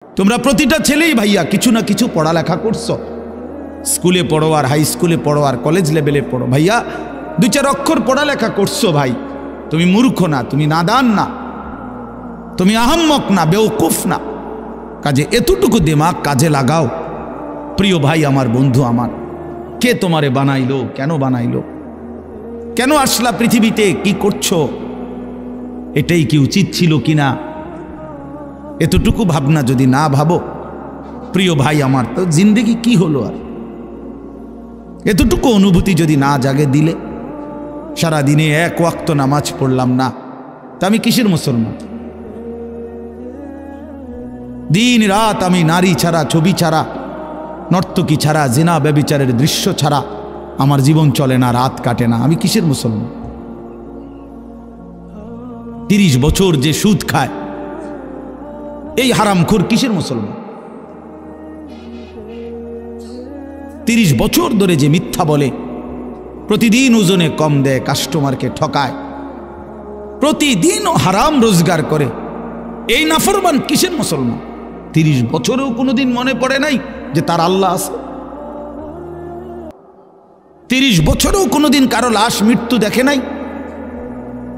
তোমরা প্রতিটা ছেলেই ভাইয়া কিছু না কিছু পড়ালেখা করছো, স্কুলে পড়ো আর হাই স্কুলে পড়ো আর কলেজ লেভেলে পড়ো, ভাইয়া দুই চার অক্ষর পড়ালেখা করছো ভাই, তুমি মূর্খ না, তুমি নাদান না, তুমি আহাম্মক না, বেওকুফ না। কাজে এতটুকু দিমাগ কাজে লাগাও। প্রিয় ভাই আমার, বন্ধু আমার, কে তোমারে বানাইলো, কেন বানাইলো, কেন আসলা পৃথিবীতে, কি করছো, এটাই কি উচিত ছিল কিনা, এতটুকু ভাবনা যদি না ভাবো প্রিয় ভাই আমার, তো জিন্দেগি কি হলো আর? এতটুকু অনুভূতি যদি না জাগে দিলে, সারাদিনে এক ওয়াক্ত নামাজ পড়লাম না, তা আমি কিসের মুসলমান? দিন রাত আমি নারী ছাড়া, ছবি ছাড়া, নর্তকী ছাড়া, জিনা ব্যভিচারের দৃশ্য ছাড়া আমার জীবন চলে না, রাত কাটে না, আমি কিসের মুসলমান? 30 বছর যে সুদ খায় এই হারামখোর কিসের মুসলমান? 30 বছর ধরে যে মিথ্যা বলে, প্রতিদিন ওজনে কম দেয়, কাস্টমারকে ঠকায়, প্রতিদিনও হারাম রোজগার করে, এই নাফরমান কিসের মুসলমান? 30 বছরেও কোনোদিন মনে পড়ে নাই যে তার আল্লাহ আছে? 30 বছরেও কোনোদিন কারো লাশ মৃত্যু দেখে নাই,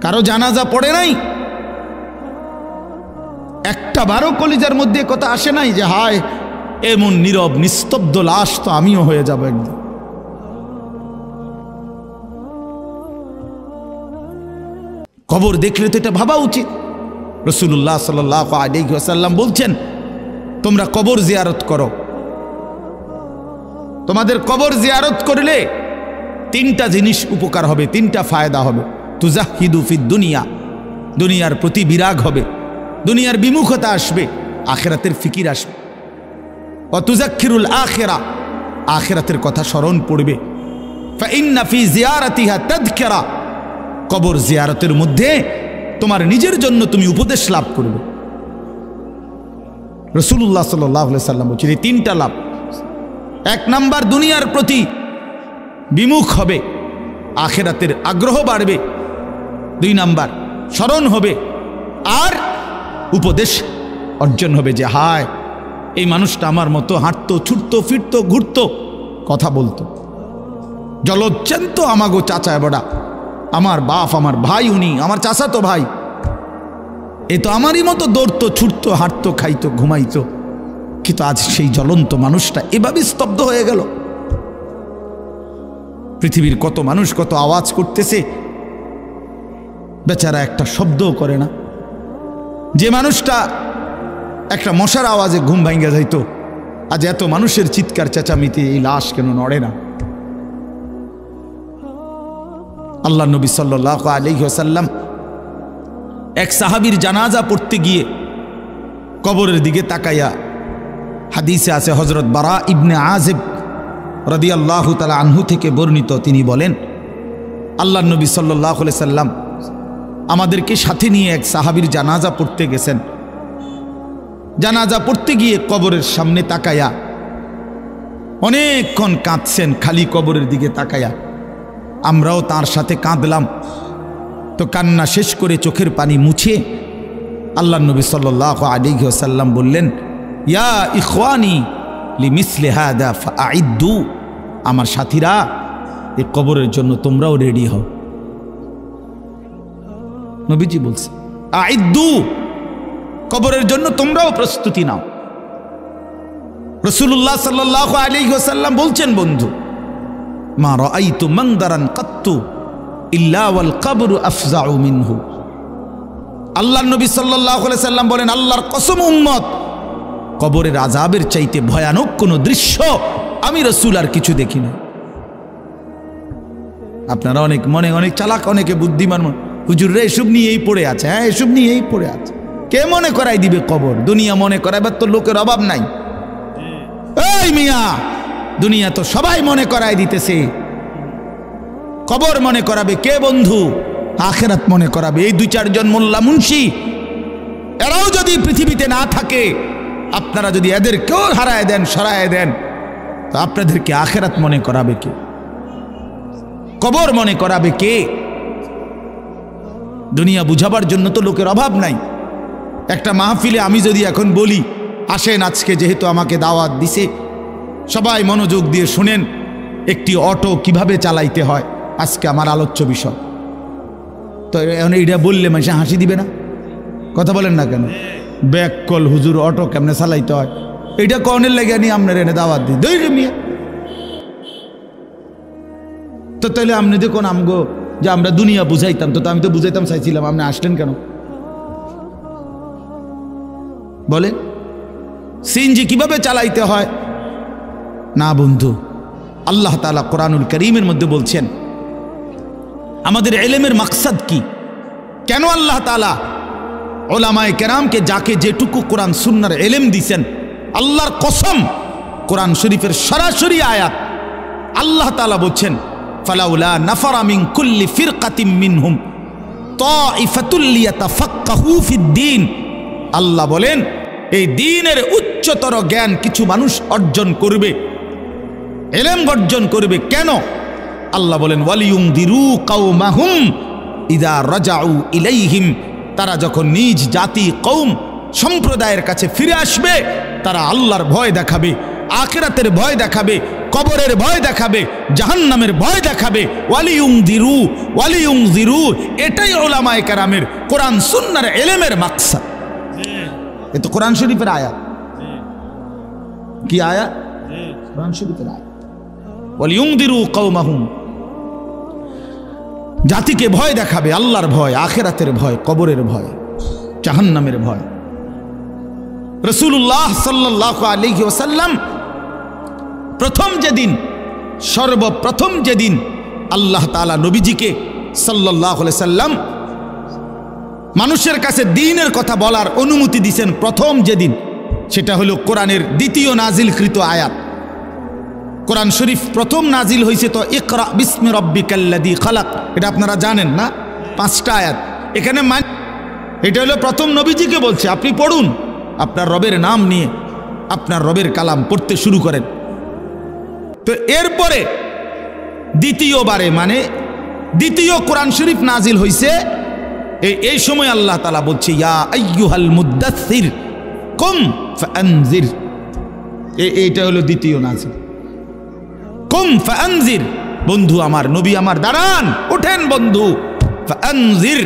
কারো জানাজা পড়ে নাই, একটা বারো কলিজার মধ্যে কথা আসে নাই যে হায় এমন নীরব নিস্তব্ধ লাশ তো আমিও হয়ে যাব একদিন। কবর দেখলে তো এটা ভাবা উচিত। রাসূলুল্লাহ সাল্লাল্লাহু আলাইহি ওয়াসাল্লাম বলছেন, তোমরা কবর জিয়ারত করো, তোমাদের কবর জিয়ারত করলে 3টা জিনিস উপকার হবে, 3টা ফায়দা হবে। তুজাহিদু ফিদ দুনিয়া, দুনিয়ার প্রতি বিরাগ হবে, দুনিয়ার বিমুখতা আসবে, আখিরাতের ফিকির আসবে। ওয়া তুযাক্কিরুল আখিরা, আখিরাতের কথা স্মরণ পড়বে। ফাইন্না ফি জিয়ারাতিহা তাযকিরা, কবর জিয়ারতের মধ্যে তোমার নিজের জন্য তুমি উপদেশ লাভ করবে। রাসূলুল্লাহ সাল্লাল্লাহু আলাইহি সাল্লাম বলেছেন 3টা লাভ। 1 নাম্বার, দুনিয়ার প্রতি বিমুখ হবে, আখিরাতের আগ্রহ বাড়বে। 2 নাম্বার, স্মরণ হবে আর উপদেশ অর্জন হবে যে হায় এই মানুষটা আমার মতো হাঁটতো, ছুটতো, ফিরতো, ঘুরতো, কথা বলতো, জলচ্ছেন্ত আমাগো চাচা বড়া, আমার বাপ, আমার ভাই, উনি আমার চাচাতো ভাই, এ তো আমারই মতো দৌড়তো, ছুটতো, হাঁটতো, খাইতো, ঘুমাইতো, কিন্তু আজ সেই জ্বলন্ত মানুষটা এভাবে স্তব্ধ হয়ে গেল। পৃথিবীর কত মানুষ কত আওয়াজ করতেছে, বেচারা একটা শব্দও করে না। যে মানুষটা একটা মশার আওয়াজে ঘুম ভাঙ্গা যাইতো, আজ এত মানুষের চিৎকার চেঁচামেচি, এই লাশ কেন নড়ে না? আল্লাহ নবী সাল্লাল্লাহু আলাইহি ওয়াসাল্লাম এক সাহাবীর জানাজা পড়তে গিয়ে কবরের দিকে তাকাইয়া, হাদিসে আছে হযরত বারা ইবনে আযিব রাদিয়াল্লাহু তাআলা আনহু থেকে বর্ণিত, তিনি বলেন আল্লাহ নবী সাল্লাল্লাহু আলাইহি সাল্লাম আমাদেরকে সাথে নিয়ে এক সাহাবীর জানাজা পড়তে গেছেন। জানাজা পড়তে গিয়ে কবরের সামনে তাকায়া অনেকক্ষণ কাঁদছেন, খালি কবরের দিকে তাকায়া। আমরাও তার সাথে কাঁদলাম। তো কান্না শেষ করে চোখের পানি মুছে আল্লাহ নবী সাল্লাল্লাহু আলাইহি ওয়াসাল্লাম বললেন, ইয়া ইখওয়ানি লিমিসলি হাদা ফাআইদ্দু, আমার সাথীরা এই কবরের জন্য তোমরাও রেডি হও। নবীজি বলছে আইদ্দু, কবরের জন্য তোমরাও প্রস্তুতি নাও। রাসূলুল্লাহ সাল্লাল্লাহু আলাইহি ওয়াসাল্লাম বলছেন, বন্ধু, মা রাআইতু মানদারান কাত্তু ইল্লা ওয়াল কবরু আফজাউ মিনহু। আল্লাহর নবী সাল্লাল্লাহু আলাইহি সাল্লাম বলেন, আল্লাহর কসম উম্মত, কবরের আযাবের চাইতে ভয়ানক কোন দৃশ্য আমি রাসূল আর কিছু দেখি না। আপনারা অনেক মনে অনেক চালাক, অনেকে বুদ্ধিমান, হুজুররা এসব নিয়েই পড়ে আছে। হ্যাঁ, এসব নিয়েই পড়ে আছে। কে মনে করাই দিবে কবর? দুনিয়া মনে করাইবার তো লোকের অভাব নাই। এই মিয়া, দুনিয়া তো সবাই মনে করাই দিতেছে। কবর মনে করাবে কে বন্ধু? আখিরাত মনে করাবে এই 2-4 জন মোল্লা মুন্সি। এরাও যদি পৃথিবীতে না থাকে, আপনারা যদি এদেরকেও হারায় দেন, সরায় দেন, তো আপনাদেরকে আখিরাত মনে করাবে কে? কবর মনে করাবে কে? দুনিয়া বুঝাবার জন্য তো লোকের অভাব নাই। একটা মাহফিলে আমি যদি এখন বলি আসেন আজকে যেহেতু আমাকে দাওয়াত দিছে সবাই মনোযোগ দিয়ে শুনেন একটি অটো কিভাবে চালাইতে হয় আজকে আমার আলোচ্য বিষয়। তো এখন এইটা বললে মানুষে হাসি দিবে না? কথা বলেন না কেন? ব্যাক কল হুজুর অটো কেমনে চালাইতে হয় এইটা কনের লেগে নিয়ে আপনার এনে দাওয়াত দিই দই মিয়া। তো তাহলে আপনি দেখুন আমগো যে আমরা দুনিয়া বুঝাইতাম, তো আমি তো বুঝাইতাম চাইছিলাম, আপনি আসলেন কেন বলেন? সিএনজি কিভাবে চালাইতে হয় না বন্ধু, আল্লাহ তাআলা কোরআনুল কারীমের মধ্যে বলছেন আমাদের ইলমের মাকসাদ কি, কেন আল্লাহ তাআলা উলামায়ে কেরামকে যাকে যেটুকু কোরআন সুন্নাহর ইলম দিয়েছেন, আল্লাহর কসম কোরআন শরীফের সরাসরি আয়াত আল্লাহ তাআলা বলছেন ফালাউলা নাফারা মিন কুল্লি ফিরকাতিম মিনহুম তাইফাতুল লিয়াতাফাক্কাহু ফিদ্দীন। আল্লাহ বলেন এই দ্বীনের উচ্চতর জ্ঞান কিছু মানুষ অর্জন করবে, ইলম অর্জন করবে। কেন? আল্লাহ বলেন ওয়ালিয়ুনদিরু কওমাহুম ইযা রাজাউ ইলাইহিম, তারা যখন নিজ জাতি কওম সম্প্রদায়ের কাছে ফিরে আসবে তারা আল্লাহর ভয় দেখাবে, আখিরাতের ভয় দেখাবে, কবরের ভয় দেখাবে, জাহান্নামের ভয় দেখাবে। ওয়ালিয়ুনদিরু এটাই উলামায়ে কেরামের কোরআন সুন্নাহর ইলমের মাকসাদ। এ তো কোরআন শরীফের আয়াত। কি আয়াত? কোরআন শরীফের আয়াত। ওয়ালিয়ুনদিরু কওমাহুম, জাতিকে ভয় দেখাবে, আল্লাহর ভয়, আখিরাতের ভয়, কবরের ভয়, জাহান্নামের ভয়। রাসূলুল্লাহ সাল্লাল্লাহু আলাইহি ওয়াসাল্লাম সর্বপ্রথম যেদিন আল্লাহ তাআলা নবীজিকে সাল্লাল্লাহু আলাইহি সাল্লাম মানুষের কাছে দ্বীনের কথা বলার অনুমতি দিয়েছেন প্রথম যেদিন, সেটা হলো কোরআনের দ্বিতীয় নাজিলকৃত আয়াত। কোরআন শরীফ প্রথম নাজিল হয়েছে তো ইকরা বিসমি রাব্বিকাল্লাযী খালাক, এটা আপনারা জানেন না? 5টা আয়াত এখানে। এটা হলো প্রথম নবীজিকে বলছে আপনি পড়ুন, আপনার রবের নাম নিয়ে আপনার রবের কালাম পড়তে শুরু করেন। তো এরপরে দ্বিতীয়বারে মানে দ্বিতীয় কোরআন শরীফ নাজিল হয়েছে এই সময় আল্লাহ তাআলা বলছে ইয়া আইয়ুহাল মুদ্দাসসির কুম ফাআনজির। এইটা হলো দ্বিতীয় নাজিল। কুম ফাআনজির, বন্ধু আমার, নবী আমার, দাঁড়ান, ওঠেন বন্ধু। ফাআনজির,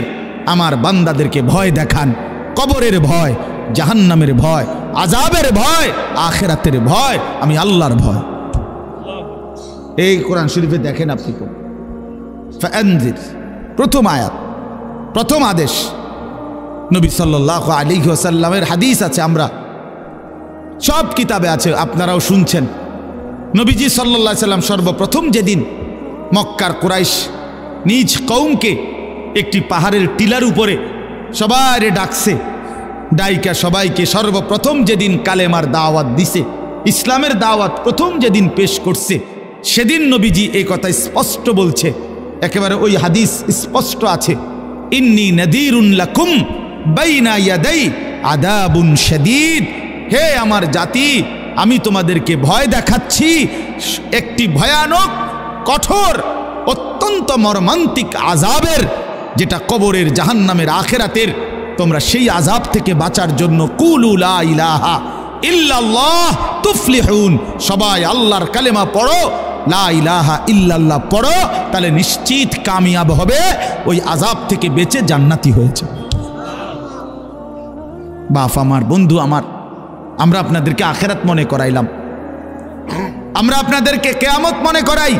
আমার বান্দাদেরকে ভয় দেখান, কবরের ভয়, জাহান্নামের ভয়, আযাবের ভয়, আখিরাতের ভয়, আমি আল্লাহর ভয়। এই কোরআন শরীফে দেখেন আপনি ফাআনজির প্রথম আয়াত, প্রথম আদেশ। নবী সাল্লাল্লাহু আলাইহি ওয়াসাল্লামের হাদিস আছে, আমরা সব কিতাবে আছে, আপনারাও শুনছেন। নবীজি সাল্লাল্লাহু আলাইহি সাল্লাম সর্বপ্রথম যেদিন মক্কার কুরাইশ নিজ কওমকে একটি পাহাড়ের টিলার উপরে সবাইরে ডাকছে, ডাইকা সবাইকে সর্বপ্রথম যেদিন কালেমার দাওয়াত দিছে, ইসলামের দাওয়াত প্রথম যেদিন পেশ করছে, সেদিন নবীজি এই কথা স্পষ্ট বলছে, একেবারে ওই হাদিস স্পষ্ট আছে, ইন্নী নাযীরুন লাকুম বাইনা ইয়াদাই আযাবুন শাদীদ। হে আমার জাতি, আমি তোমাদেরকে ভয় দেখাচ্ছি একটি ভয়ানক, কঠোর, অত্যন্ত মর্মান্তিক আযাবের, যেটা কবরের, জাহান্নামের, আখিরাতের। তোমরা সেই আযাব থেকে বাঁচার জন্য কুলু লা ইলাহা ইল্লাল্লাহ তুফলিহুন, সবাই আল্লাহর কালেমা পড়ো, লা ইলাহা ইল্লাল্লাহ পড়ো, তাহলে নিশ্চিত কামিয়াব হবে, ওই আযাব থেকে বেঁচে জান্নাতি হয়েছে। বাপ আমার, বন্ধু আমার, আমরা আপনাদেরকে আখিরাত মনে করাইলাম, আমরা আপনাদেরকে কিয়ামত মনে করাই,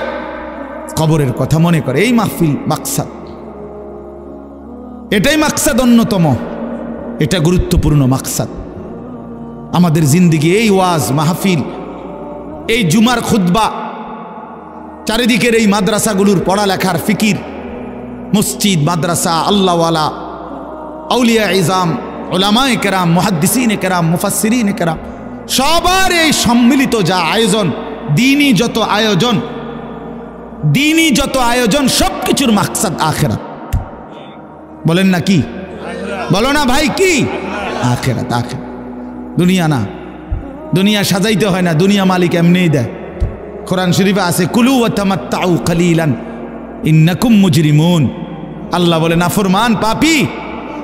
কবরের কথা মনে করে। এই মাহফিল মাকসাদ, এটাই মাকসাদ অন্যতম, এটা গুরুত্বপূর্ণ মাকসাদ আমাদের জিন্দেগি। এই ওয়াজ মাহফিল, এই জুমার খুতবা, চারিদিকের এই মাদ্রাসাগুলোর পড়ালেখার ফিকির, মসজিদ, মাদ্রাসা, আল্লাহওয়ালা, আউলিয়া ইজাম, উলামায়ে কেরাম, মুহাদ্দিসিনে কেরাম, মুফাসসিরিনে কেরাম, সবার এই সম্মিলিত যা আয়োজন, দ্বীনি যত আয়োজন, সব কিছুর মাকসাদ আখিরাত। বলেন না কি? বলো না ভাই, কি? আখিরাত, আখিরাত। দুনিয়া না, দুনিয়া সাজাইতে হয় না, দুনিয়া মালিক এমনিই দেয়। কোরআন শরীফে আছে কুলু ওয়া তামাত্তাউ কালিলান ইন্নাকুম মুজরিমুন। আল্লাহ বলে নাফরমান, পাপী,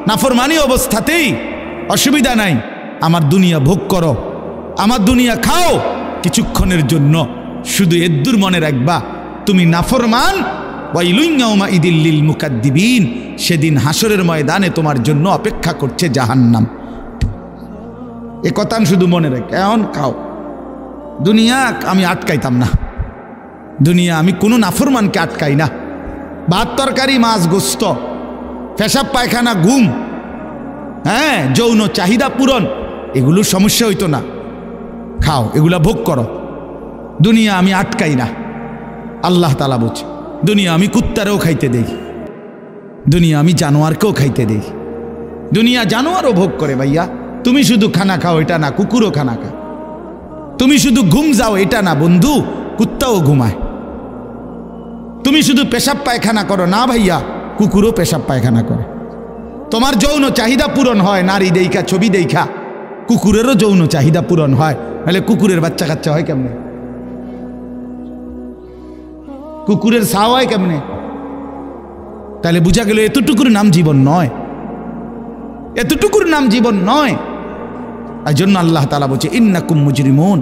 নাফরমানি অবস্থাতেই অসুবিধা নাই, আমার দুনিয়া ভোগ করো, আমার দুনিয়া খাও কিছুক্ষণের জন্য, শুধু এদ্দুর মনে রাখবা তুমি নাফরমান। ওয়াইলুন ইয়াউমাইযিল লিল মুকাদ্দিবিন, সেদিন হাসরের ময়দানে তোমার জন্য অপেক্ষা করছে জাহান্নাম। এ কথা শুধু মনে রাখ। এখন খাও, দুনিয়া আমি আটকাইতাম না, দুনিয়া আমি কোনো নাফরমানকে আটকাই না। ভাত তরকারি মাছ গোস্ত, পেশাব পায়খানা ঘুম, হ্যাঁ যৌন চাহিদা পূরণ, এগুলোর সমস্যা হইতো না। খাও, এগুলা ভোগ করো, দুনিয়া আমি আটকাই না। আল্লাহ তাআলা বলছে দুনিয়া আমি কুত্তারেও খাইতে দেই, দুনিয়া আমি জানোয়ারকেও খাইতে দেই। দুনিয়া জানোয়ারও ভোগ করে ভাইয়া। তুমি শুধু খানা খাও এটা না, কুকুরও খানা খায়। তুমি শুধু ঘুম যাও এটা না বন্ধু, কুত্তাও ঘুমায়। তুমি শুধু পেশাব পায়খানা করো না ভাইয়া, কুকুরও পেশাব পায়খানা করে। তোমার যৌন চাহিদা পূরণ হয় নারী দেখা, ছবি দেখা, কুকুরেরও যৌন চাহিদা পূরণ হয়। নাহলে কুকুরের বাচ্চা কাচ্চা হয় কেমনে? কুকুরের ছাও হয় কেমনে? তাহলে বুঝা গেল এতটুকুর নাম জীবন নয়, এতটুকুর নাম জীবন নয়। এই জন্য আল্লাহ তাআলা বলছে ইন্নাকুম মুজরিমুন,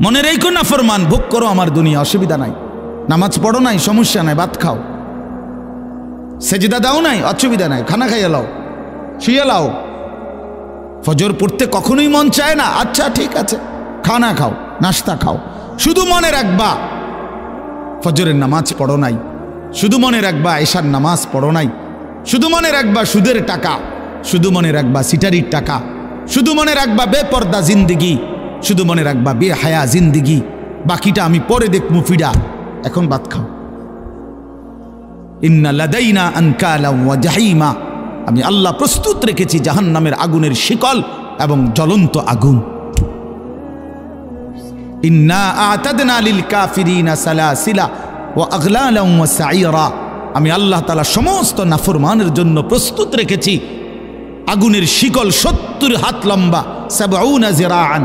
মনে রেখো নাফরমান, ভোগ করো আমার দুনিয়া, অসুবিধা নাই। নামাজ পড়ো নাই, সমস্যা নাই, ভাত খাও। সেজদা দাও নাই, অসুবিধা নাই, খানা খাইয়া লাও, শুয়ে লাও। ফজর পড়তে কখনোই মন চায় না, আচ্ছা ঠিক আছে, খানা খাও, নাস্তা খাও। শুধু মনে রাখবা ফজরের নামাজ পড়ো নাই, শুধু মনে রাখবা এশার নামাজ পড়ো নাই, শুধু মনে রাখবা সুদের টাকা, শুধু মনে রাখবা সিটারির টাকা, শুধু মনে রাখবা বেপর্দা জিন্দিগি, শুধু মনে রাখবা বেহায়া জিন্দিগি। বাকিটা আমি পরে দেখবো ফিডা, এখন ভাত খাও। ইন্না লাদাইনা আনকালা ওয়া জাহিমা, আমি আল্লাহ প্রস্তুত রেখেছি জাহান্নামের আগুনের শিকল এবং জ্বলন্ত আগুন। ইন্না আ'তাদনা লিল কাফিরিনা সালাসিলা ওয়া আগলালান ওয়া সাইরা, আমি আল্লাহ তাআলা সমস্ত নাফরমানের জন্য প্রস্তুত রেখেছি আগুনের শিকল 70 হাত লম্বা, 70 জিরাআন,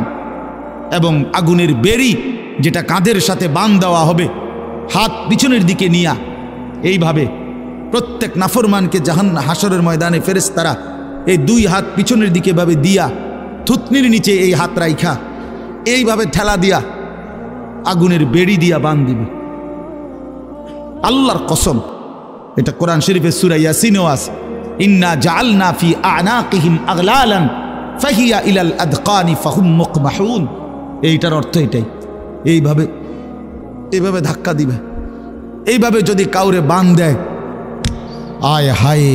এবং আগুনের বেড়ি যেটা কাঁধের সাথে বাঁধ দেওয়া হবে, হাত পিছনের দিকে নিয়া। এইভাবে প্রত্যেক নাফরমানকে হাসরের ময়দানে ফেরেশতারা এই 2 হাত পিছনের দিকে ভাবে দিয়া, থুতনির নিচে এই হাত রাইখা এইভাবে ঠেলা দিয়া আগুনের বেড়ি দিয়া বাঁধ দিবে। আল্লাহর কসম, এটা কোরআন শরীফের সূরা ইয়াসিনেও আছে, ইন্না জাআলনা ফি আ'নাকিহিম আগলালান ফাহিয়া ইলাল আদকানি ফাহুম মুকমাহুন। এইটার অর্থ এটাই, এইভাবে ধাক্কা দিবে। এইভাবে যদি কাউরে বাঁধ দেয়, আয় হায়,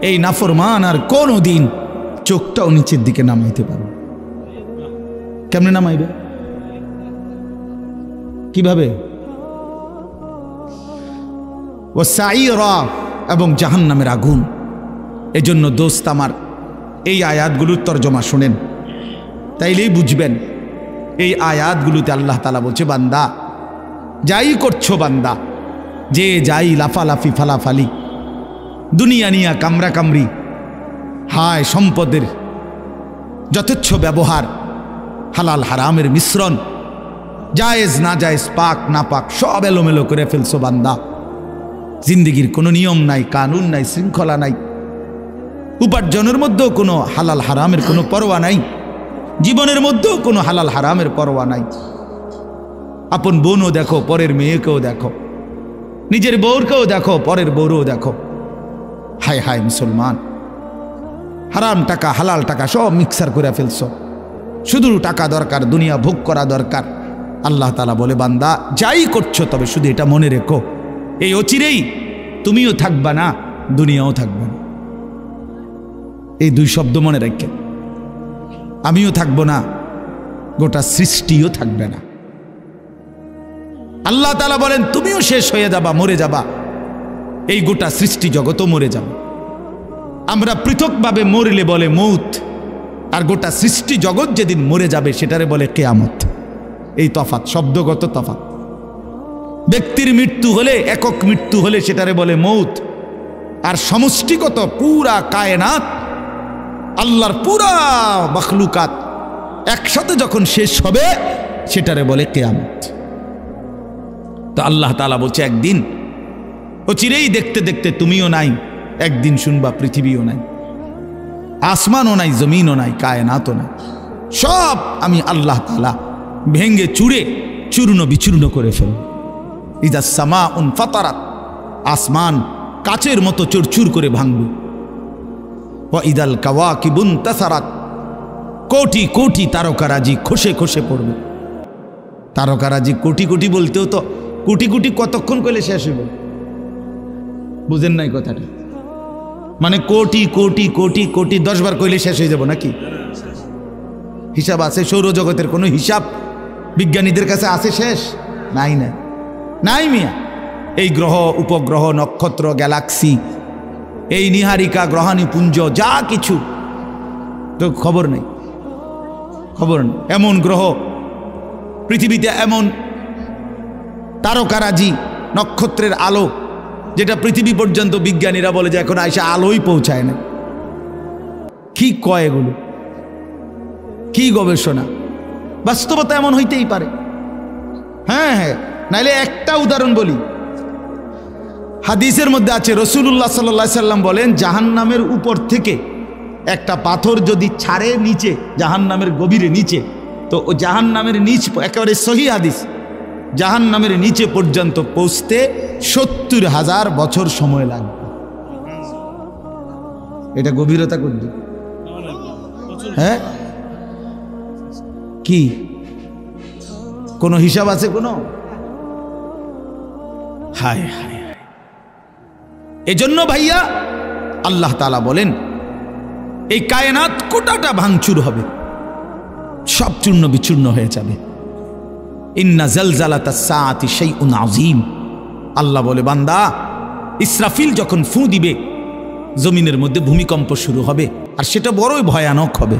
এই নাফরমান আর কোনো দিন চোখটাও নিচের দিকে নামাইতে পারবে। কেমনে নামাইবে? কিভাবে? ও সাইরা, এবং জাহান্নামের আগুন। এজন্য দোস্ত আমার, এই আয়াতগুলোর তরজমা শুনেন, তাইলেই বুঝবেন। এই আয়াতগুলোতে আল্লাহ তাআলা বলছে, বান্দা যাই করছো, বান্দা যে যাই লাফালাফি ফালাফালি, দুনিয়া নিয়া কামরা কামরি, হায় সম্পদের যথেচ্ছ ব্যবহার, হালাল হারামের মিশ্রণ, জায়েজ না জায়েজ, পাক না পাক, সব এলোমেলো করে ফেলছো বান্দা। জিন্দিগির কোনো নিয়ম নাই, কানুন নাই, শৃঙ্খলা নাই, উপার্জনের মধ্যেও কোনো হালাল হারামের কোনো পরোয়া নাই, জীবনের মধ্যেও কোনো হালাল হারামের পরোয়া নাই। আপন বোনও দেখো, পরের মেয়েকেও দেখো, নিজের বউরকেও দেখো, পরের বউরও দেখো। হায় হায় মুসলমান, হারাম টাকা হালাল টাকা সব মিক্সার করে ফেলছো। শুধু টাকা দরকার, দুনিয়া ভোগ করা দরকার। আল্লাহ তাআলা বলে, বান্দা যাই করছো, তবে শুধু এটা মনে রেখো, এই অচিরেই তুমিও থাকবা না, দুনিয়াও থাকবে না। এই 2 শব্দ মনে রাখেন, আমিও থাকবো না, গোটা সৃষ্টিও থাকবে না। আল্লাহ তাআলা বলেন তুমিও শেষ হয়ে যাবা, মরে যাবা, এই গোটা সৃষ্টি জগতও মরে যাবে। আমরা পৃথকভাবে মরলে বলে মৌত, আর গোটা সৃষ্টি জগৎ যেদিন মরে যাবে সেটারে বলে কিয়ামত। এই তফাৎ, শব্দগত তফাৎ। ব্যক্তির মৃত্যু হলে, একক মৃত্যু হলে সেটারে বলে মৌত, আর সমষ্টিগত পুরা কায়নাত, আল্লাহর পুরা মখলুকাত একসাথে যখন শেষ হবে সেটারে বলে কিয়ামত। তো আল্লাহ তাআলা বলছে, একদিন অচিরেই দেখতে দেখতে তুমিও নাই, একদিন শুনবা পৃথিবীও নাই। আসমানও নাই, জমিনও নাই, কায়নাতও নাই, সব আমি আল্লাহ তাআলা ভেঙ্গে চুরে চূর্ণ বিচূর্ণ করে ফেলব। ইযা সামাউন ফাতারাত, আসমান কাচের মতো চুরচুর করে ভাঙবে। ওয়া ইদাল কাওয়াকিবুন তাসারাত, কোটি কোটি তারকারাজি খসে খসে পড়বে। তারকারাজি কোটি কোটি বলতেও তো কোটি কোটি কতক্ষণ কইলে শেষ হইব? বুঝেন নাই কথাটা? মানে কোটি কোটি কোটি কোটি 10 বার কইলে শেষ হয়ে যাব নাকি? হিসাব আছে? সৌরজগতের কোনো হিসাব বিজ্ঞানীদের কাছে আছে শেষ? নাই, না নাই মিয়া। এই গ্রহ উপগ্রহ নক্ষত্র গ্যালাক্সি, এই নিহারিকা গ্রহাণুপুঞ্জ যা কিছু তো খবর নেই, খবর নেই। এমন গ্রহ পৃথিবীতে, এমন তারকারাজি নক্ষত্রের আলো যেটা পৃথিবী পর্যন্ত বিজ্ঞানীরা বলে যে এখন আইসা আলোই পৌঁছায় না। কি কয় এগুলো? কি গবেষণা? বাস্তবতা এমন হইতেই পারে। হ্যাঁ হ্যাঁ, নাইলে একটা উদাহরণ বলি। হাদিসের মধ্যে আছে, রাসূলুল্লাহ সাল্লাল্লাহু আলাইহি সাল্লাম বলেন, জাহান্নামের উপর থেকে একটা পাথর যদি ছাড়ে নিচে, জাহান্নামের গভীরে নিচে, তো ও জাহান্নামের নিচ, একেবারে সহিহ হাদিস, জাহান্নামের নিচে পর্যন্ত পৌঁছতে ৭০,০০০ বছর সময় লাগবে। এটা গভীরতা কত? হ্যাঁ, কি কোনো হিসাব আছে? কোনো? হায় হায়। এজন্য ভাইয়া আল্লাহ তাআলা বলেন এই কায়নাত কোটাটা ভাঙচুর হবে, সব চূর্ণ বিচূর্ণ হয়ে যাবে। ইন্না জালজালাতাস সাআতি শাইউন আযীম। আল্লাহ বলে, বান্দা, ইসরাফিল যখন ফু দিবে জমিনের মধ্যে ভূমিকম্প শুরু হবে, আর সেটা বড়ই ভয়ানক হবে।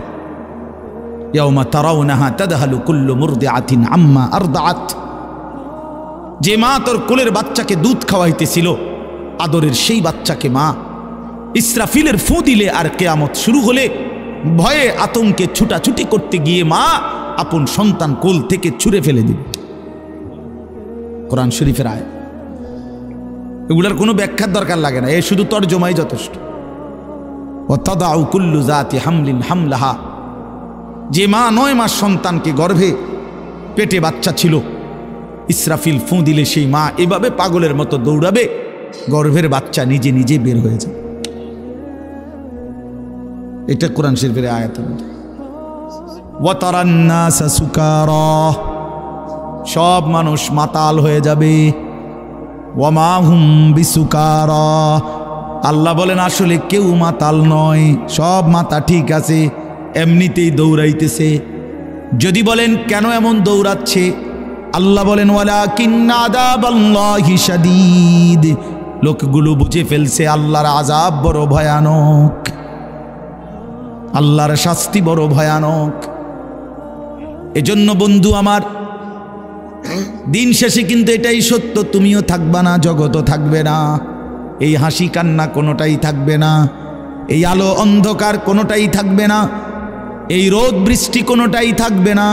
ইয়াউমা তারাউনাহা তাদহালু কুল্লু মুরদিআতিন আম্মা আরদাআত। যে মা তোর কোলের বাচ্চাকে দুধ খাওয়াইতেছিল, আদরের সেই বাচ্চাকে মা ইসরাফিলের ফু দিলে আর কিয়ামত শুরু হলে ভয়ে আতঙ্কে ছুটাছুটি করতে গিয়ে মা আপন সন্তান কোল থেকে ছুঁড়ে ফেলে দিবে। কোরআন শরীফের আয়াত। এগুলার কোনো ব্যাখ্যার দরকার লাগে না, এ শুধু তর্জমাই যথেষ্ট। ওয়া তাদাউ কুল্লু যাতি হামলিন হামলাহা। যে মা 9 মাস সন্তানকে গর্ভে পেটে বাচ্চা ছিল, ইসরাফিল ফু দিলে সেই মা এভাবে পাগলের মতো দৌড়াবে, গর্ভের বাচ্চা নিজে নিজে বের হয়ে যাবে। এটা কোরআন শরীফের আয়াত। ওয়া তারান নাসা সুকারা, সব মানুষ মাতাল হয়ে যাবে। ওয়া মা হুম বিসুকারা, আল্লাহ বলেন আসলে কেউ মাতাল নয়, সব মাথা ঠিক আছে, এমনিতেই দৌড়াইতেছে। যদি বলেন কেন এমন দৌড়াচ্ছে, আল্লাহ বলেন ওয়ালাকিন্না আযাবাল্লাহি শাদীদ, লোকগুলো বুঝে ফেলছে আল্লাহর আযাব বড় ভয়ানক, আল্লাহর শাস্তি বড় ভয়ানক। এজন্য বন্ধু আমার, দিন শেষে কিন্তু এটাই সত্য, তুমিও থাকবা না, জগতও থাকবে না, এই হাসি কান্না কোনোটাই থাকবে না, এই আলো অন্ধকার কোনোটাই থাকবে না, এই রোদ বৃষ্টি কোনোটাই থাকবে না,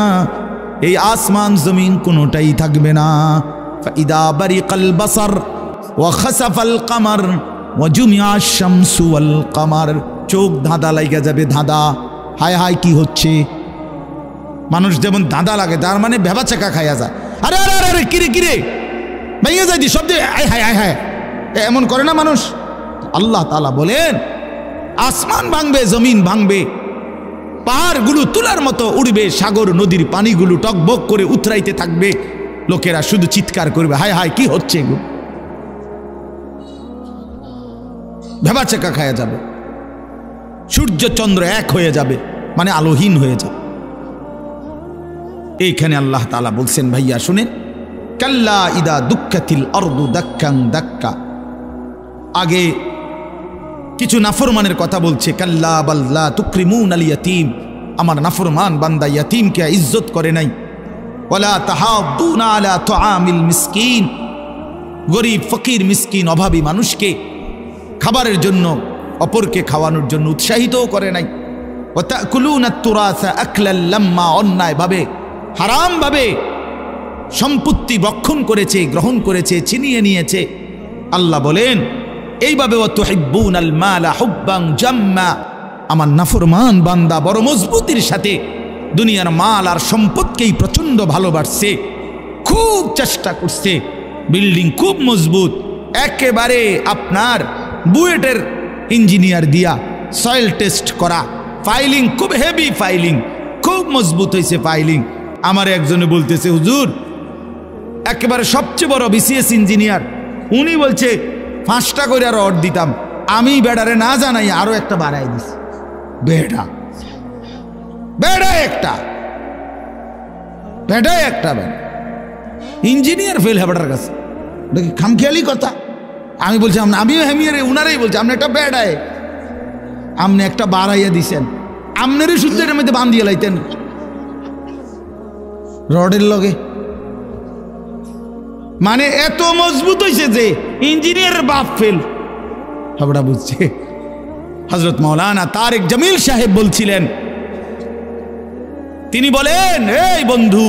এই আসমান জমিন কোনোটাই থাকবে না। ফাইদা বারিকাল বাসার ওয়া খাসাফাল কামার ওয়া জুমিআশ শামসু ওয়াল কামার, চোখ ধাঁধা লাগা যাবে, ধাঁধা। হায় হায় কি হচ্ছে? মানুষ যেমন ধাঁধা লাগে, তার মানে ভেবা চাকা খাইয়া যায়। আরে আরে আরে আরে কিরে কিরে ভাইয়া যাই দি শব্দ, আয় হায় আয় হায়, এমন করে না মানুষ। আল্লাহ তাআলা বলেন আসমান ভাঙবে, জমিন ভাঙবে, পাহাড়গুলো তুলার মতো উড়বে, সাগর নদীর পানিগুলো টকবক করে উতরাইতে থাকবে, লোকেরা শুধু চিৎকার করবে হায় হায় কি হচ্ছে এগুলো। ভেবা চাকা খায়া যাবে, সূর্য চন্দ্র এক হয়ে যাবে, মানে আলোহীন হয়ে যাবে। এইখানে আল্লাহ তাআলা বলছেন ভাইয়া শুনেন, কাল্লা ইদা দুক্কাতিল আরদু দাক্কান দাক্কা। আগে কিছু নাফরমানের কথা বলছে, কাল্লা বাল লা তুকরিমুনাল ইয়াতীম, আমার নাফরমান বান্দা ইয়াতীমকে ইজ্জত করে নাই। ওয়ালা তাহাদ্দুনা আলা তুআমিল মিসকিন, গরীব ফকির মিসকিন অভাবী মানুষকে খাবারের জন্য, অপরকে খাওয়ানোর জন্য উৎসাহিতও করে নাই। ওয়া তাকুলুনাত তুরাসা আকলাল লাম্মা, অন্যায়ভাবে হারামভাবে সম্পত্তি ভক্ষণ করেছে, গ্রহণ করেছে, ছিনিয়ে নিয়েছে। আল্লাহ বলেন এইভাবে ওয়া তুহিব্বুনাল মালা হুব্বান জাম্মা, আমার নাফরমান বান্দা বড় মজবুতির সাথে দুনিয়ার মাল আর সম্পদকেই প্রচণ্ড ভালোবাসছে, খুব চেষ্টা করছে, বিল্ডিং খুব মজবুত, একেবারে আপনার বুয়েটের ইঞ্জিনিয়ার দিয়া সয়েল টেস্ট করা, ফাইলিং খুব হেভি, ফাইলিং খুব মজবুত হয়েছে ফাইলিং। আমার একজনে বলতেছে, হুজুর একেবারে সবচেয়ে বড় বিসিএস ইঞ্জিনিয়ার, উনি বলছে 5টা করে রড দিতাম, আমি বেড়ারে না জানাই আরো একটা বাড়াই দিছি। বেড়া বেড়া একটা বেড়া একটা বেড়া ইঞ্জিনিয়ার ফেল হেবাটার কাছে, ওটা কি খামখেয়ালি কথা? আমি বলছি আমিও হেমিয়ারে, উনারাই বলছে আপনি একটা বেড়ায়, আপনি একটা বাড়াইয়া দিছেন, আপনারই সূত্রের মধ্যে বান্ধিয়ে লাইতেন রডের লগে। মানে এত মজবুত হয়েছে যে ইঞ্জিনিয়ারের বাপ ফেল। হাবড়া বুঝছে। হযরত মাওলানা তারেক জামিল সাহেব বলছিলেন, তিনি বলেন, এই বন্ধু,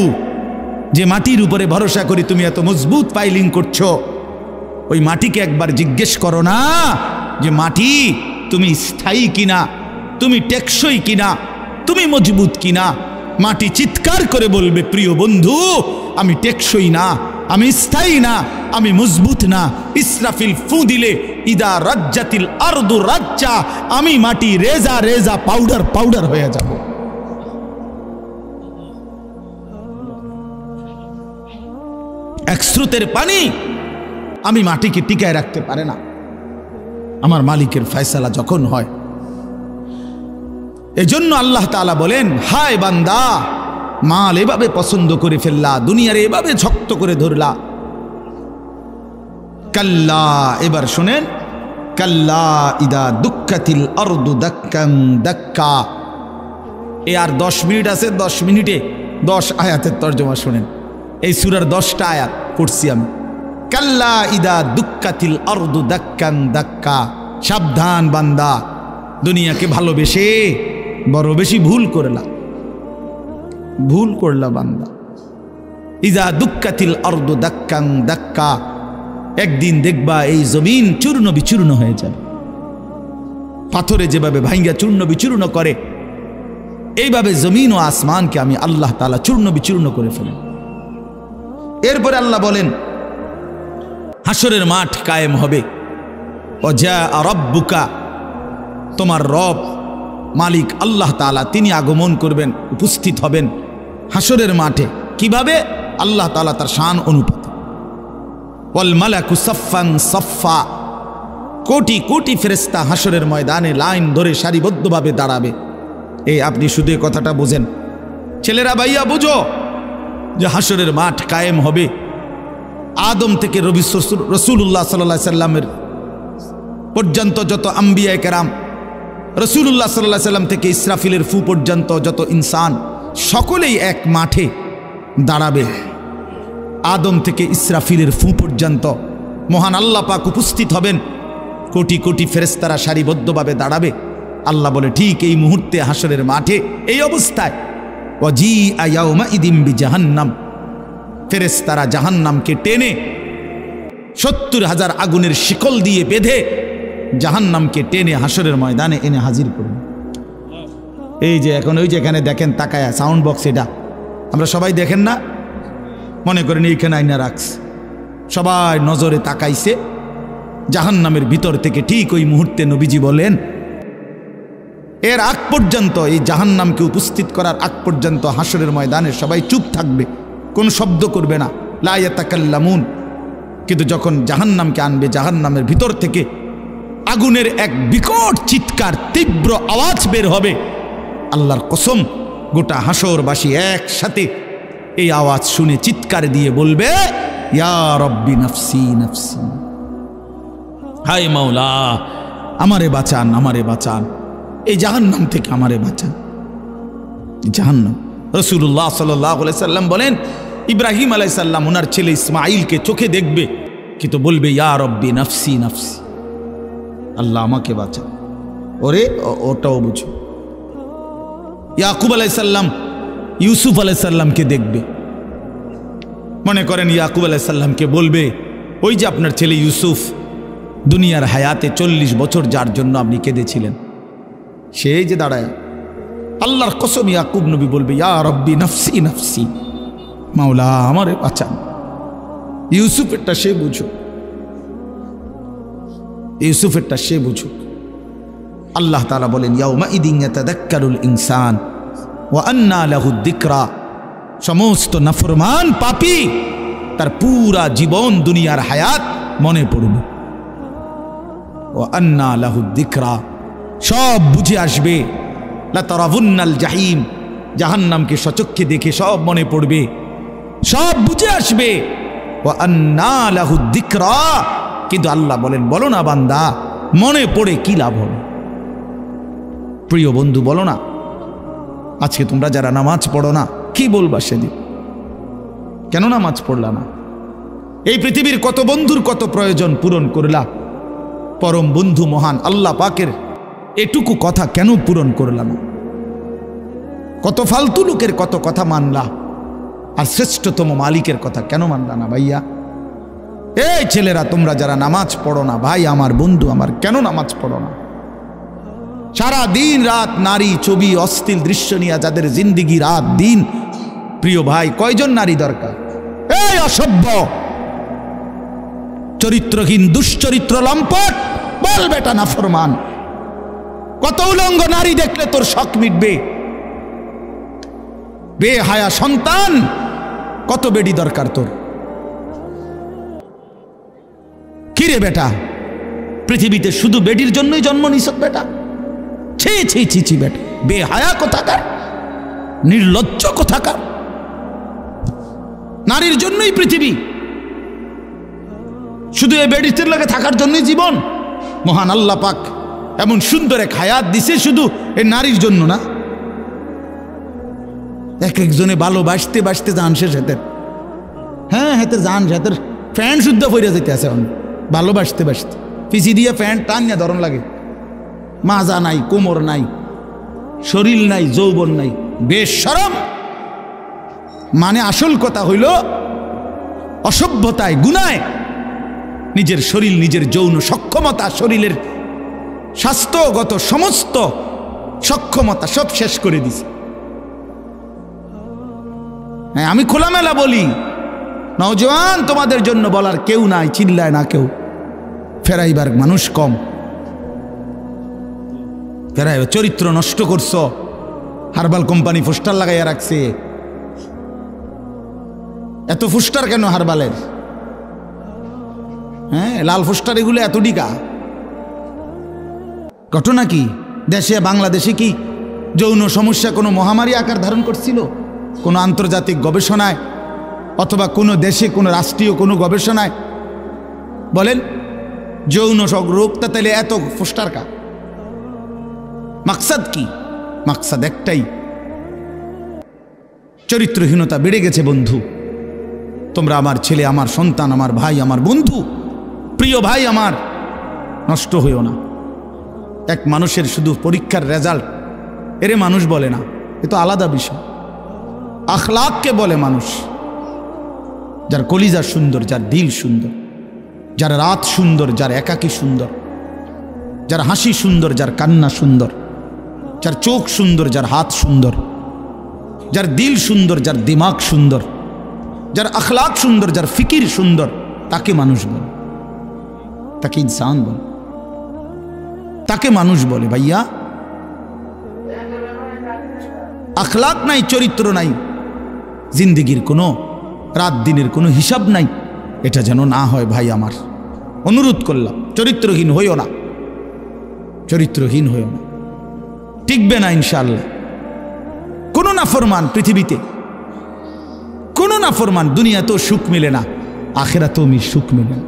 যে মাটির উপরে ভরসা করি তুমি এত মজবুত ফাইলিং করছো, ওই মাটিকে একবার জিজ্ঞেস করো না যে মাটি তুমি স্থায়ী কিনা, তুমি টেকসই কিনা, তুমি মজবুত কিনা। মাটি চিৎকার করে বলবে, প্রিয় বন্ধু আমি টেকসই না, আমি স্থায়ী না, আমি মজবুত না। ইসরাফিল ফু দিলে ইদা রাজ্জাতিল আরদু রাজ্জা, আমি মাটি রেজা রেজা পাউডার পাউডার হয়ে যাব। এক স্রোতের পানি আমি মাটিকে টিকায় রাখতে পারে না, আমার মালিকের ফয়সালা যখন হয়। এজন্য আল্লাহ তাআলা বলেন, হায় বান্দা, মাল এভাবে পছন্দ করে ফেললা, দুনিয়ার এভাবে শক্ত করে ধরলা। কাল্লা, এবার শোনেন, কাল্লা ইদা দুক্কাতিল আরদু দাক্কান দাক্কা। এ আর 10 মিনিট আছে, 10 মিনিটে 10 আয়াতের তর্জমা শোনেন। এই সূরার 10টা আয়াত পড়ছি আমি। কাল্লা ইদা দুক্কাতিল আরদু দাক্কান দাক্কা। সাবধান বান্দা, দুনিয়াকে ভালোবেসে বড় বেশি ভুল করলা বান্দা। ইদা দুক্কাতিল আরদু দাক্কান দাক্কা, একদিন দেখবা এই জমিন চূর্ণ বিচূর্ণ হয়ে যাবে। পাথরে যেভাবে ভাঙ্গা চূর্ণ বিচূর্ণ করে, এইভাবে জমিন ও আসমানকে আমি আল্লাহ তাআলা চূর্ণ বিচূর্ণ করে ফেলেন। এরপরে আল্লাহ বলেন, হাসরের মাঠ কায়েম হবে। ওয়াজা রাব্বুকা, তোমার রব মালিক আল্লাহ তাআলা তিনি আগমন করবেন, উপস্থিত হবেন হাসরের মাঠে। কিভাবে? আল্লাহ তাআলা তার শান অনুপাতে। ওয়াল মালাকু সাফফান সাফফা, কোটি কোটি ফেরেশতা হাসরের ময়দানে লাইন ধরে সারিবদ্ধভাবে দাঁড়াবে। এই আপনি শুধু এই কথাটা বোঝেন, ছেলেরা ভাইয়া বুঝো যে হাসরের মাঠ কায়েম হবে। আদম থেকে রাসূলুল্লাহ সাল্লাল্লাহু আলাইহি সাল্লামের পর্যন্ত যত আম্বিয়া কেরাম, রাসূলুল্লাহ সাল্লাল্লাহু আলাইহি সাল্লাম থেকে ইসরাফিলের ফু পর্যন্ত যত ইনসান, সকলেই এক মাঠে দাঁড়াবে। আদম থেকে ইসরাফিলের ফু পর্যন্ত মহান আল্লাহ পাক উপস্থিত হবেন, কোটি কোটি ফেরেশতারা সারিবদ্ধভাবে দাঁড়াবে। আল্লাহ বলে, ঠিক এই মুহূর্তে হাসরের মাঠে এই অবস্থায় ওয়াজিআ ইয়াউমাইদিন বিজাহান্নাম, ফেরেশতারা জাহান্নামকে টেনে 70,000 আগুনের শিকল দিয়ে বেঁধে জাহান্নামকে টেনে হাসরের ময়দানে এনে হাজির করবে। এই যে এখন ওই যে এখানে দেখেন তাকায়া সাউন্ড বক্স, এটা আমরা সবাই দেখেন না, মনে করেন এইখানে আইনা রাখছে, সবাই নজরে তাকাইছে জাহান্নামের ভিতর থেকে। ঠিক ওই মুহূর্তে নবীজি বলেন, এর আগ পর্যন্ত, এই জাহান্নামকে উপস্থিত করার আগ পর্যন্ত হাসরের ময়দানে সবাই চুপ থাকবে, কোন শব্দ করবে না, লা ইয়াতাকাল্লামুন। কিন্তু যখন জাহান্নামকে আনবে, জাহান্নামের ভিতর থেকে আগুনের এক বিকট চিৎকার, তীব্র আওয়াজ বের হবে। আল্লাহর কসম, গোটা হাসরবাসী একসাথে এই আওয়াজ শুনে চিৎকার দিয়ে বলবে, ইয়া রব্বি নাফসি নাফসি, হায় মাওলা আমারে বাঁচান, আমারে বাঁচান, এই জাহান্নাম থেকে আমারে বাঁচান। জাহান্নাম, রাসূলুল্লাহ সাল্লাল্লাহু আলাইহি সাল্লাম বলেন, ইব্রাহিম আলাইহিস সালাম ওনার ছেলে ইসমাঈলকে চোখে দেখবে, কিন্তু বলবে ইয়া রব্বি নাফসি নাফসি, আল্লাহ আমাকে বাঁচান। ওরে ওটাও বুঝো। ইয়াকুব আলাইহিস সালাম ইউসুফ আলাইহিস সালামকে দেখবে, মনে করেন ইয়াকুব আলাইহিস সালামকে বলবে, ওই যে আপনার ছেলে ইউসুফ দুনিয়ার হায়াতে 40 বছর যার জন্য আপনি কেঁদেছিলেন, সে যে দাঁড়ায় আল্লাহর কসম ইয়াকুব নবী বলবে, ইয়া রব্বি নফসি নফসি, মাওলা আমারে বাঁচান। ইউসুফেরটা সে বুঝুক, ইউসুফেরটা সে বুঝুক। আল্লাহ তাআলা বলেন, ইয়াউমা ইদিন ইয়াতাযাক্কারুল ইনসান ওয়া আন্না লাহু যিকরা। সমস্ত নাফরমান পাপী তার পুরা জীবন দুনিয়ার হায়াত মনে পড়বে। ওয়া আন্না লাহু যিকরা, সব বুঝে আসবে। লা তারাবুন্নাল জাহিম, জাহান্নামকে সচক্ষে দেখে সব মনে পড়বে, সব বুঝে আসবে। ওয়া আন্না লাহু যিকরা, কিন্তু আল্লাহ বলেন, বলো না বান্দা, মনে পড়ে কি লাভ হবে? প্রিয় বন্ধু, বলো না, আজকে তোমরা যারা নামাজ পড়ো না, কি বলবা সেদিন? কেন নামাজ পড়লা না? এই পৃথিবীর কত বন্ধুর কত প্রয়োজন পূরণ করলা, পরম বন্ধু মহান আল্লাহ পাকের এটুকু কথা কেন পূরণ করলা না? কত ফালতু লোকের কত কথা মানলা, আর শ্রেষ্ঠতম মালিকের কথা কেন মানলা না ভাইয়া? এই ছেলেরা, তোমরা যারা নামাজ পড়ো না, ভাই আমার, বন্ধু আমার, কেন নামাজ পড়ো না? সারা দিন রাত নারী ছবি অশ্লীল দৃশ্য নিয়ে যাদের জিন্দিগি রাত দিন, প্রিয় ভাই, কয়জন নারী দরকার? এই অসভ্য চরিত্রহীন দুশ্চরিত্র লম্পট, বল বেটা নাফরমান, কত উলঙ্গ নারী দেখলে তোর শখ মিটবে? বেহায়া সন্তান, কত বেডি দরকার তোর? কিরে বেটা, পৃথিবীতে শুধু বেডির জন্যই জন্ম নিছ বেটা? ছি ছি ছি ছি বেটা, বেহায়া কোথাকার, নির্লজ্জ কোথাকার। নারীর জন্যই পৃথিবী, শুধু এই বেডির লাগে থাকার জন্যই জীবন। মহান আল্লাহ পাক এমন সুন্দর এক হায়াত দিছে শুধু এই নারীর জন্য না। এক একজনে ভালোবাসতে বাসতে যান শেষ হাতের, হ্যাঁ হাতের যান হাতের ফ্যান শুদ্ধ ফইরা যেতে আছে ভালোবাসতে বাসতে, পিছি দিয়ে ফ্যান টান নিয়ে ধরন লাগে। মাজা নাই, কোমর নাই, শরীর নাই, যৌবন নাই, বেশরম। মানে আসল কথা হইল অসভ্যতায়, গুনায় নিজের শরীর, নিজের যৌন সক্ষমতা, শরীরের স্বাস্থ্যগত সমস্ত সক্ষমতা সব শেষ করে দিছে। হ্যাঁ, আমি খোলামেলা বলি, নওজোয়ান তোমাদের জন্য বলার কেউ নাই, চিল্লায় না কেউ, ফেরাইবার মানুষ কম। ফেরাই চরিত্র নষ্ট করছো, হারবাল কোম্পানি পোস্টার লাগাইয়া রাখছে। এত পোস্টার কেন হারবালের? হ্যাঁ, লাল পোস্টার এগুলো এত ডিকা। ঘটনা কি? দেশে বাংলাদেশে কি যৌন সমস্যা কোনো মহামারী আকার ধারণ করছিল? কোনো আন্তর্জাতিক গবেষণায় অথবা কোনো দেশে কোনো রাষ্ট্রীয় কোনো গবেষণায় বলেন যৌন রোগটা তাহলে এত পোস্টার কা? মাকসাদ কি? মাকসাদ একটাই, চরিত্রহীনতা বেড়ে গেছে বন্ধু। তোমরা আমার ছেলে, আমার সন্তান, আমার ভাই, আমার বন্ধু, প্রিয় ভাই আমার, নষ্ট হইও না। এক মানুষের শুধু পরীক্ষার রেজাল্ট এরে মানুষ বলে না, এ তো আলাদা বিষয়। আখলাককে বলে মানুষ। যার কলিজা সুন্দর, যার দিল সুন্দর, যার রাত সুন্দর, যার একাকী সুন্দর, যার হাসি সুন্দর, যার কান্না সুন্দর, যার চোখ সুন্দর, যার হাত সুন্দর, যার দিল সুন্দর, যার দিমাগ সুন্দর, যার আখলাক সুন্দর, যার ফিকির সুন্দর, তাকে মানুষ বলে, তাকে ইনসান বলে, তাকে মানুষ বলে। ভাইয়া, আখলাক নাই, চরিত্র নাই, জিন্দিগির কোনো রাত দিনের কোনো হিসাব নাই, এটা যেন না হয় ভাই আমার। অনুরোধ করলাম, চরিত্রহীন হইও না, চরিত্রহীন হইও না, টিকবে না ইনশাআল্লাহ। কোনো নাফরমান পৃথিবীতে, কোনো নাফরমান দুনিয়াতেও সুখ মিলে না, আখিরাতেও সুখ মিলে না।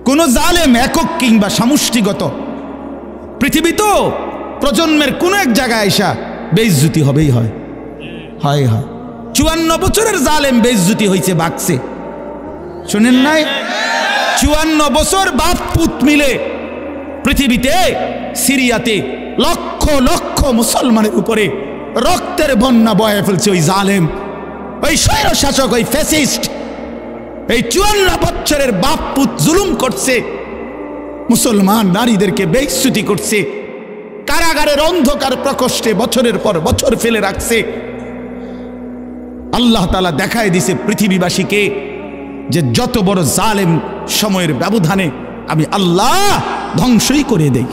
কোনো জালেম একক কিংবা সমষ্টিগত পৃথিবীতেও প্রজন্মের কোনো এক জায়গায় আইসা বেইজ্জতি হবেই হয়, হয় হয়। 54 বছরের জালেম বেইজ্জতি হয়েছে বাকসে, শোনেন নাই? 54 বছর বাপ পুত মিলে পৃথিবীতে সিরিয়াতে লক্ষ লক্ষ মুসলমানের উপরে রক্তের বন্যা বয়ে ফেলছে ওই জালেম, ওই স্বৈরশাসক, ওই ফ্যাসিস্ট। এই 54 বছরের বাপ পুত জুলুম করছে, মুসলমান নারীদেরকে বেইজ্জতি করছে, কারাগারের অন্ধকার প্রকোষ্ঠে বছরের পর বছর ফেলে রাখছে। আল্লাহ তাআলা দেখায় দিছে পৃথিবীবাসীকে যে যত বড় জালেম সময়ের ব্যবধানে আমি আল্লাহ ধ্বংসই করে দেই।